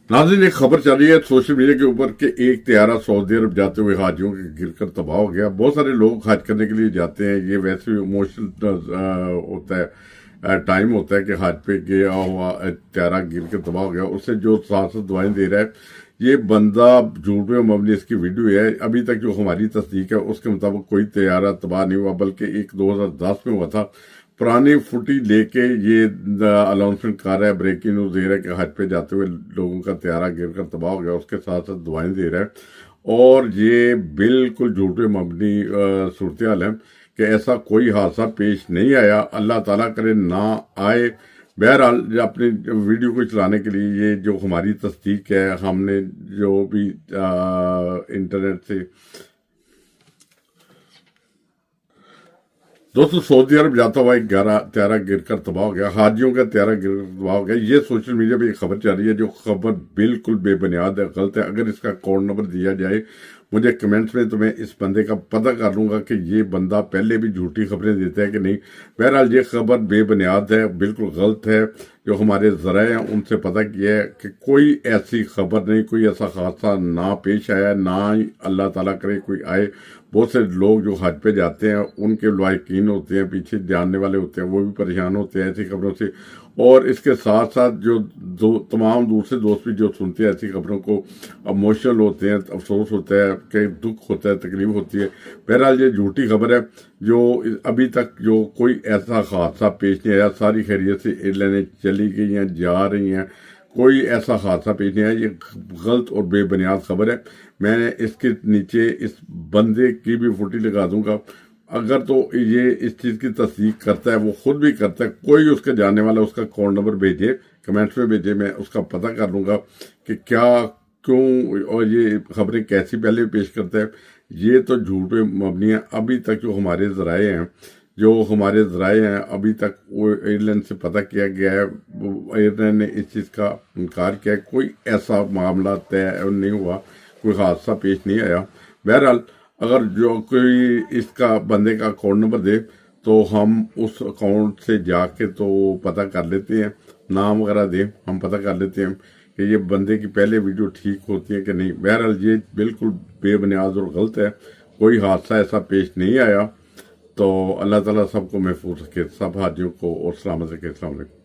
नाज़रीन, एक खबर चल रही है सोशल मीडिया के ऊपर कि एक तैयारा सऊदी अरब जाते हुए हाजियों के गिरकर तबाह हो गया। बहुत सारे लोग हज करने के लिए जाते हैं, ये वैसे भी इमोशनल होता है, टाइम होता है कि हज पे गया हुआ तैयारा गिरकर तबाह हो गया। उससे जो साथ दुआएं दे रहा है ये बंदा झूठ में मबनी इसकी वीडियो है। अभी तक जो हमारी तस्दीक है उसके मुताबिक कोई तैयारा तबाह नहीं हुआ, बल्कि एक 2010 में हुआ था। पुरानी फुटी लेके ये अनाउंसमेंट कर रहा है, ब्रेकिंग न्यूज दे रहा है कि हज पे जाते हुए लोगों का तैयारा गिरकर तबाह हो गया। उसके साथ साथ दुआएं दे रहा है और ये बिल्कुल झूठ पे मबनी सूरत हाल है कि ऐसा कोई हादसा पेश नहीं आया। अल्लाह ताला करे ना आए। बहरहाल अपनी वीडियो को चलाने के लिए ये जो हमारी तस्दीक है, हमने जो भी इंटरनेट से दोस्तों सऊदी अरब जाता हुआ एक तैयारा गिरकर तबाह हो गया, हाजियों का तैयारा गिरकर तबाह हो गया। ये सोशल मीडिया पे एक खबर चल रही है जो खबर बिल्कुल बेबुनियाद है, गलत है। अगर इसका कोड नंबर दिया जाए मुझे कमेंट्स में तो मैं इस बंदे का पता कर लूंगा कि ये बंदा पहले भी झूठी खबरें देता है कि नहीं। बहरहाल ये खबर बेबुनियाद है, बिल्कुल गलत है। जो हमारे ज़राए हैं उनसे पता किया है कि कोई ऐसी खबर नहीं, कोई ऐसा हादसा ना पेश आया, ना ही अल्लाह ताला करे कोई आए। बहुत से लोग जो हज पे जाते हैं उनके लायकीन होते हैं, पीछे जानने वाले होते हैं, वो भी परेशान होते हैं ऐसी खबरों से। और इसके साथ साथ जो तमाम दूसरे दोस्त भी जो सुनते हैं ऐसी खबरों को इमोशनल होते हैं, अफसोस होता है कि दुख होता है, तकलीफ होती है। बहरहाल ये झूठी खबर है जो अभी तक जो कोई ऐसा हादसा पेश नहीं आया। सारी खैरियत से एयरलाइनें चली गई हैं, जा रही हैं, कोई ऐसा हादसा पेश नहीं आया। ये गलत और बेबुनियाद खबर है। मैं इसके नीचे इस बंदे की भी फुटी लगा दूंगा। अगर तो ये इस चीज की तस्दीक करता है, वो खुद भी करता है, कोई उसके जानने वाला उसका कोड नंबर भेजे, कमेंट्स में भेजे, मैं उसका पता कर लूंगा कि क्या क्यों और ये खबरें कैसी पहले पेश करता है। ये तो झूठ पे मबनी है। अभी तक जो हमारे ज़राए हैं अभी तक वो एयरलाइन से पता किया गया है, एयरलाइन ने इस चीज़ का इनकार किया है। कोई ऐसा मामला तय नहीं हुआ, कोई हादसा पेश नहीं आया। बहरहाल अगर जो कोई इसका बंदे का अकाउंट नंबर दे तो हम उस अकाउंट से जाके तो पता कर लेते हैं, नाम वगैरह दे, हम पता कर लेते हैं कि ये बंदे की पहले वीडियो ठीक होती है कि नहीं। बहरहाल ये बिल्कुल बेबुनियाद और गलत है, कोई हादसा ऐसा पेश नहीं आया। तो अल्लाह ताला सबको महफूज रखे, सब हाजियों को और सलामत रखे। अस्सलाम वालेकुम।